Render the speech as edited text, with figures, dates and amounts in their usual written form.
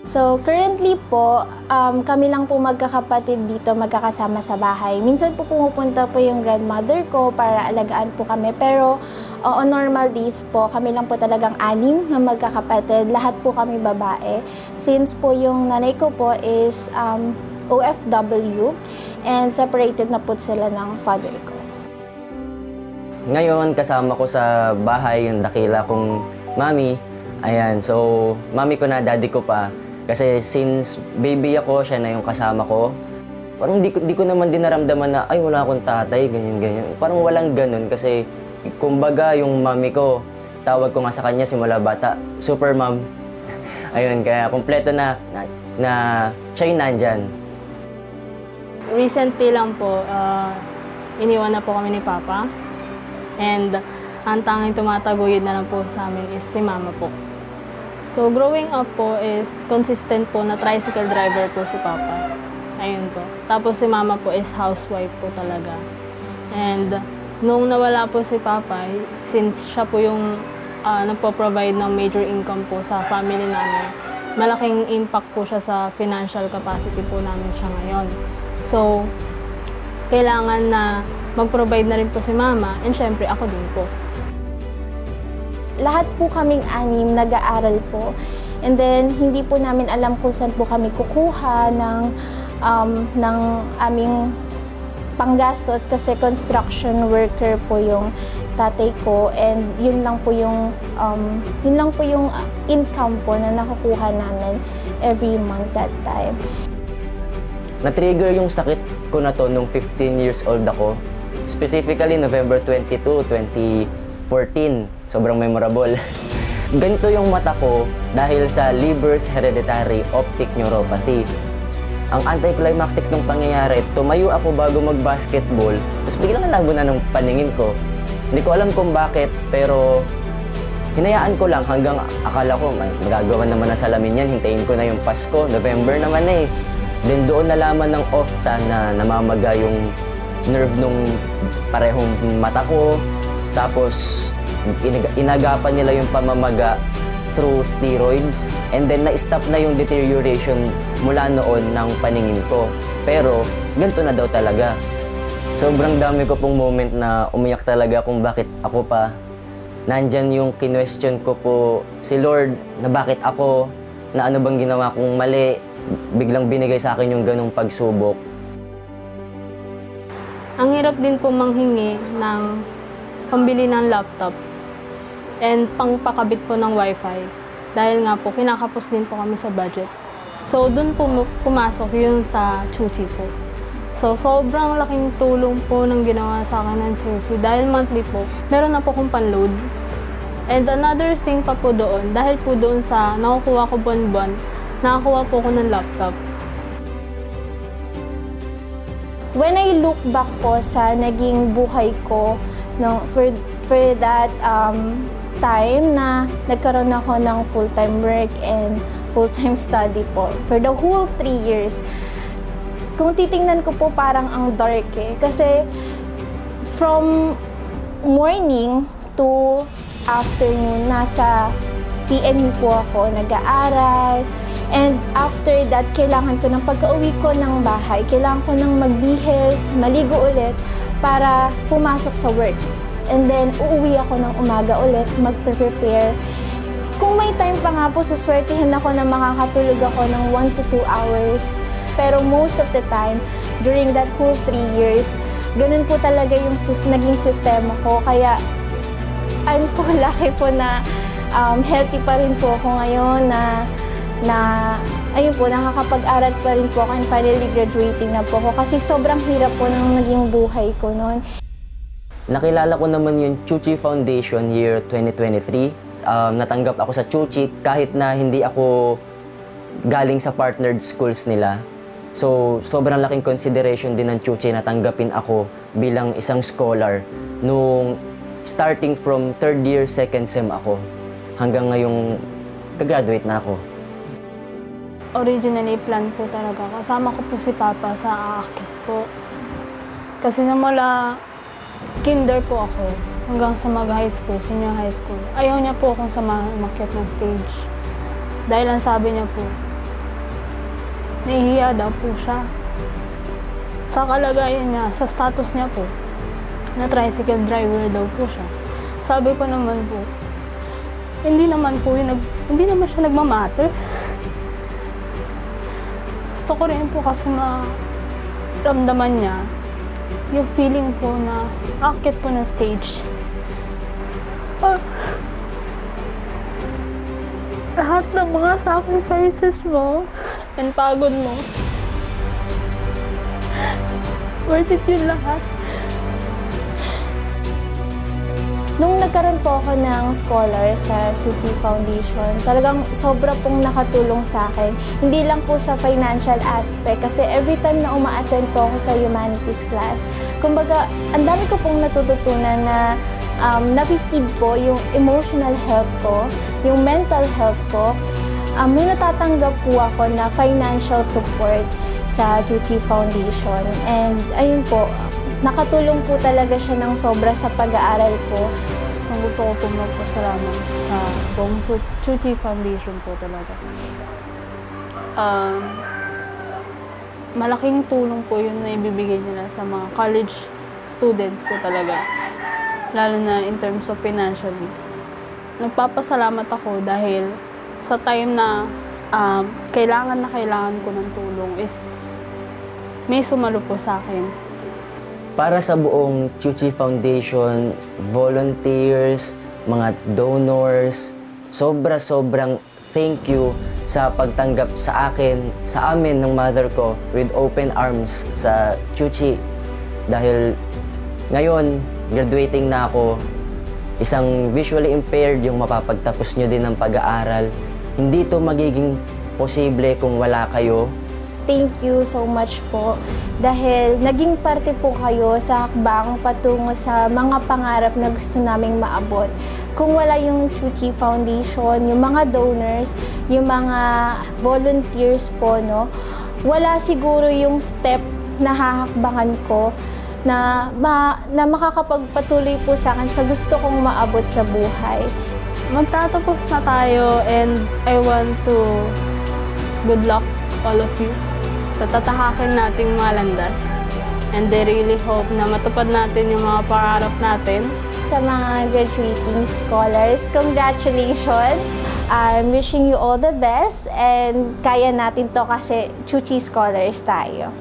So, currently po, kami lang po magkakapatid dito magkakasama sa bahay. Minsan po pumupunta po yung grandmother ko para alagaan po kami. Pero on normal days po, kami lang po talagang 6 na magkakapatid. Lahat po kami babae. Since po yung nanay ko po is OFW and separated na po sila ng father ko. Ngayon, kasama ko sa bahay yung dakila kong mami. Ayan, so mami ko na, daddy ko pa. Kasi since baby ako, siya na yung kasama ko. Parang di ko naman din naramdaman na, ay wala akong tatay, ganyan. Parang walang ganun kasi kumbaga yung mami ko, tawag ko nga sa kanya simula bata, super mom. Ayun, kaya kumpleto na siya yung nandyan. Recently lang po, iniwan na po kami ni Papa. And ang tanging tumataguyod na lang po sa amin is si Mama po. So, growing up po is consistent po na tricycle driver po si Papa. Ayun po. Tapos si Mama po is housewife po talaga. And nung nawala po si Papa, since siya po yung nagpo-provide ng major income po sa family namin, malaking impact po siya sa financial capacity po namin siya ngayon. So, kailangan na mag-provide na rin po si Mama and syempre ako din po. Lahat po kaming 6 nag-aaral po. And then, hindi po namin alam kung saan po kami kukuha ng aming panggastos kasi construction worker po yung tatay ko and yun lang po yung income po na nakukuha namin every month that time. Na-trigger yung sakit ko na to nung 15 years old ako. Specifically, November 22, 2014. Sobrang memorable. Ganito yung mata ko dahil sa Leber's hereditary optic neuropathy. Ang anticlimactic ng pangyayari, tumayo ako bago mag-basketball, tapos biglang nalabo na ng paningin ko. Hindi ko alam kung bakit, pero hinayaan ko lang hanggang akala ko, magagawa naman na salamin yan, hintayin ko na yung Pasko, November naman eh. Then doon nalaman ng OFTA na namamaga yung nerve nung parehong mata ko, tapos inagapan nila yung pamamaga through steroids and then na-stop na yung deterioration mula noon ng paningin ko. Pero ganito na daw talaga. Sobrang dami ko pong moment na umiyak talaga kung bakit ako pa. Nandyan yung kinwestiyon ko po si Lord na bakit ako, na ano bang ginawa kong mali, biglang binigay sa akin yung ganong pagsubok. Ang hirap din po manghingi ng pambili ng laptop and pangpakabit po ng wifi. Dahil nga po, kinakapos din po kami sa budget. So, dun po pumasok yun sa Chuchi po. So, sobrang laking tulong po ng ginawa sa akin ng Chuchi. Dahil monthly po, meron na po kong panload. And another thing pa po doon, dahil po doon sa nakukuha ko buwan-buwan, nakakuha po ko ng laptop. When I look back po sa naging buhay ko for that time na nagkaroon ako ng full-time work and full-time study po. For the whole 3 years, kung titingnan ko po parang ang dark eh. Kasi from morning to afternoon, nasa PNU po ako nag-aaral. And after that, kailangan ko ng pagka-uwi ko ng bahay, kailangan ko ng magbihis, maligo ulit para pumasok sa work. And then, uuwi ako ng umaga ulit, mag-prepare. Kung may time pa nga po, suswertihin ako na makakatulog ako ng 1 to 2 hours. Pero most of the time, during that whole 3 years, ganun po talaga yung naging sistema ko. Kaya, I'm so lucky po na healthy pa rin po ako ngayon ayun po, nakakapag-aral pa rin po ako and finally graduating na po ako kasi sobrang hirap po ng naging buhay ko noon. Nakilala ko naman yung Chuchi Foundation year 2023. Natanggap ako sa Chuchi kahit na hindi ako galing sa partnered schools nila. So, sobrang laking consideration din ng Chuchi na tanggapin ako bilang isang scholar nung starting from 3rd year, 2nd sem ako hanggang ngayong kagraduate na ako. Originally, plan po talaga. Kasama ko po si Papa sa aakit po. Kasi simula kinder po ako, hanggang sa mag-high school, senior high school. Ayaw niya po akong umakyat ng stage. Dahil ang sabi niya po, nahihiya daw po siya. Sa kalagayan niya, sa status niya po, na tricycle driver daw po siya. Sabi ko naman po, hindi naman siya nagmamatter. Gusto ko rin po kasi maramdaman niya yung feeling po na akit po ng stage. Lahat ng mga sacrifices mo and pagod mo, worth it yun lahat. Nung nagkaroon po ako ng scholar sa Chuchi Foundation, talagang sobra pong nakatulong sa akin. Hindi lang po sa financial aspect, kasi every time na uma-attend po ako sa humanities class, kumbaga, ang dami ko pong natututunan na napi-feed po yung emotional health ko, yung mental health ko. May natatanggap po ako na financial support sa Chuchi Foundation. And ayun po, nakatulong po talaga siya ng sobra sa pag-aaral ko. Gusto ko po magpasalamat sa buong Chuchi Foundation po talaga. Malaking tulong po yun na ibibigay nila sa mga college students po talaga. Lalo na in terms of financially. Nagpapasalamat ako dahil sa time na kailangan ko ng tulong is may sumalo po sa akin. Para sa buong Chuchi Foundation, volunteers, mga donors, sobrang thank you sa pagtanggap sa amin ng mother ko with open arms sa Chuchi. Dahil ngayon, graduating na ako, isang visually impaired yung mapapagtapos nyo din ng pag-aaral. Hindi to magiging posible kung wala kayo. Thank you so much po dahil naging parte po kayo sa hakbang patungo sa mga pangarap na gusto naming maabot. Kung wala yung Chuchi Foundation, yung mga donors, yung mga volunteers po, no, wala siguro yung step na hahakbangan ko na makakapagpatuloy po sa akin sa gusto kong maabot sa buhay. Magtatapos na tayo and I want to good luck all of you sa tatahakin nating mga landas. And I really hope na matupad natin yung mga pangarap natin. Sa mga graduating scholars, congratulations! I'm wishing you all the best and kaya natin to kasi Chuchi Scholars tayo.